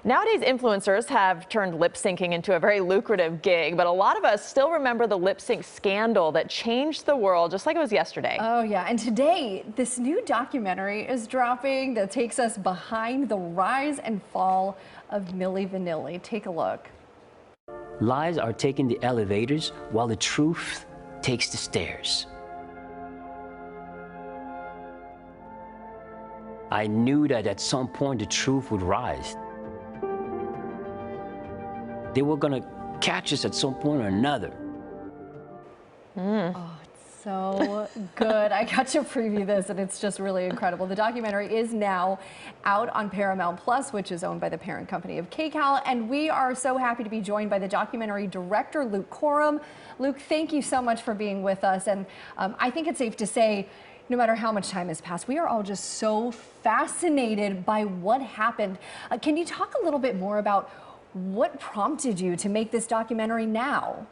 Nowadays, influencers have turned lip syncing into a very lucrative gig, but a lot of us still remember the lip sync scandal that changed the world just like it was yesterday. Oh yeah, and today this new documentary is dropping that takes us behind the rise and fall of Milli Vanilli. Take a look. Lies are taking the elevators while the truth takes the stairs. I knew that at some point the truth would rise. They were gonna catch us at some point or another. Oh, it's so good. I got to preview this and it's just really incredible. The documentary is now out on Paramount Plus, which is owned by the parent company of KCAL. And we are so happy to be joined by the documentary director, Luke Korem. Luke, thank you so much for being with us. And I think it's safe to say, no matter how much time has passed, we are all just so fascinated by what happened. Can you talk a little bit more about what prompted you to make this documentary now?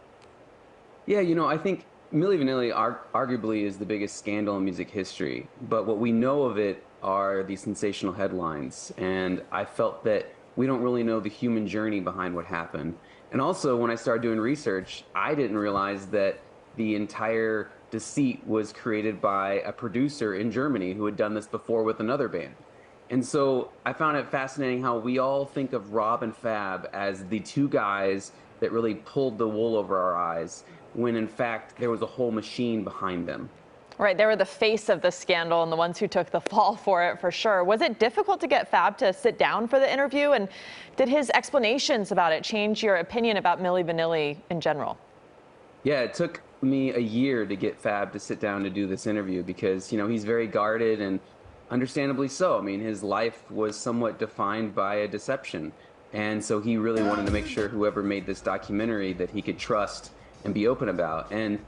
Yeah, I think Milli Vanilli arguably is the biggest scandal in music history, but what we know of it are the sensational headlines, and I felt that we don't really know the human journey behind what happened. And also, when I started doing research, I didn't realize that the entire deceit was created by a producer in Germany who had done this before with another band. And so I found it fascinating how we all think of Rob and Fab as the two guys that really pulled the wool over our eyes, when in fact there was a whole machine behind them. Right, they were the face of the scandal and the ones who took the fall for it, for sure. Was it difficult to get Fab to sit down for the interview? And did his explanations about it change your opinion about Milli Vanilli in general? Yeah, it took me a year to get Fab to sit down to do this interview because, he's very guarded, and understandably so. I mean, his life was somewhat defined by a deception. And so he really wanted to make sure whoever made this documentary that he could trust and be open about. And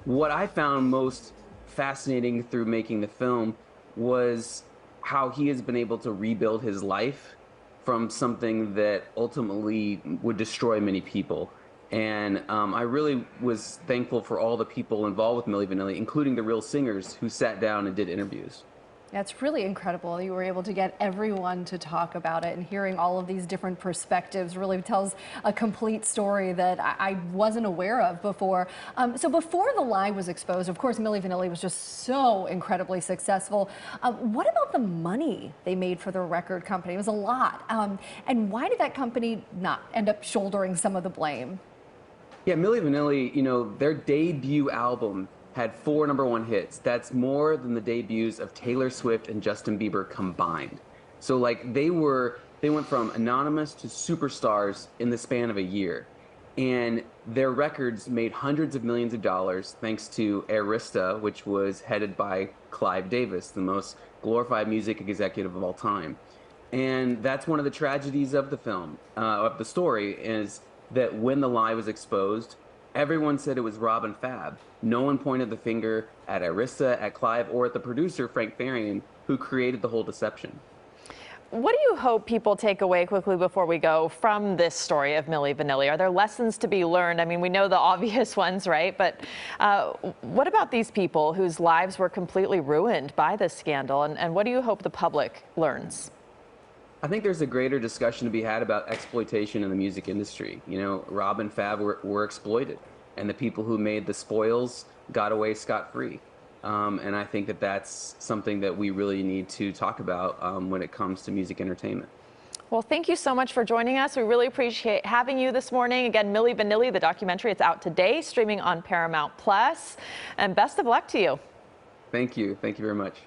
what I found most fascinating through making the film was how he has been able to rebuild his life from something that ultimately would destroy many people. And I really was thankful for all the people involved with Milli Vanilli, including the real singers who sat down and did interviews. That's really incredible. You were able to get everyone to talk about it, and hearing all of these different perspectives really tells a complete story that I wasn't aware of before. So before the lie was exposed, of course, Milli Vanilli was just so incredibly successful. What about the money they made for their record company? It was a lot. And why did that company not end up shouldering some of the blame? Yeah, Milli Vanilli, their debut album had 4 #1 hits. That's more than the debuts of Taylor Swift and Justin Bieber combined. So they went from anonymous to superstars in the span of a year. And their records made hundreds of millions of dollars thanks to Arista, which was headed by Clive Davis, the most glorified music executive of all time. And that's one of the tragedies of the film, of the story, is that when the lie was exposed, everyone said it was Rob and Fab. No one pointed the finger at Arista, at Clive, or at the producer, Frank Farian, who created the whole deception. What do you hope people take away quickly before we go from this story of Milli Vanilli? Are there lessons to be learned? I mean, we know the obvious ones, right? But what about these people whose lives were completely ruined by this scandal? And what do you hope the public learns? I think there's a greater discussion to be had about exploitation in the music industry. Rob and Fab were exploited, and the people who made the spoils got away scot-free. And I think that that's something that we really need to talk about when it comes to music entertainment. Well, thank you so much for joining us. We really appreciate having you this morning. Again, Milli Vanilli, the documentary, it's out today, streaming on Paramount Plus. And best of luck to you. Thank you. Thank you very much.